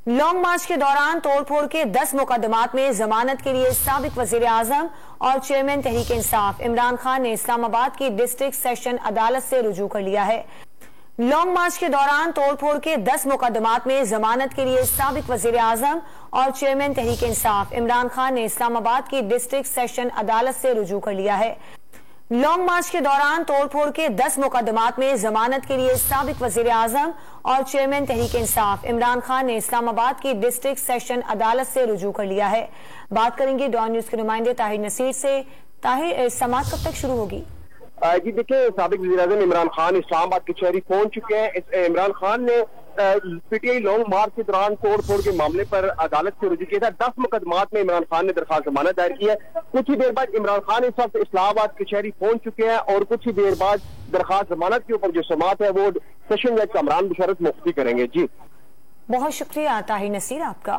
Long मार्च के दौरान तोड़फोड़ के 10 मुकदमात में जमानत के लिए साबिक वजीर आजम और चेयरमैन तहरीक इंसाफ इमरान खान ने इस्लामाबाद की डिस्ट्रिक्ट सेशन अदालत से रुजू कर लिया है। लॉन्ग मार्च के दौरान तोड़फोड़ के 10 मुकदमात में जमानत के लिए साबिक वजीर आजम और चेयरमैन तहरीक इंसाफ इमरान खान ने इस्लामाबाद की डिस्ट्रिक्ट सेशन अदालत से रुजू कर लिया है। लॉन्ग मार्च के दौरान तोड़फोड़ के 10 मुकदमात में जमानत के लिए साबिक वजीर आजम और चेयरमैन तहरीक इंसाफ इमरान खान ने इस्लामाबाद की डिस्ट्रिक्ट सेशन अदालत से रुजू कर लिया है। बात करेंगे डॉन न्यूज के नुमाइंदे ताहिर नसीर से। ताहिर, समाअत कब तक शुरू होगी? जी देखिए, साबिक वज़ीर आज़म इमरान खान इस्लामाबाद की शहरी पहुंच चुके हैं। इमरान खान ने पीटीआई लॉन्ग मार्च के दौरान तोड़ फोड़ के मामले पर अदालत से रुजू किया था। 10 मुकदमात में इमरान खान ने दरखास्त जमानत दायर की है। कुछ ही देर बाद इमरान खान इस वक्त इस्लामाबाद के शहरी पहुंच चुके हैं और कुछ ही देर बाद दरखास्त जमानत के ऊपर जो समाअत है वो सेशन जज कामरान मुशर्रफ मुफ्ती करेंगे। जी बहुत शुक्रिया ताहिर नसीर आपका।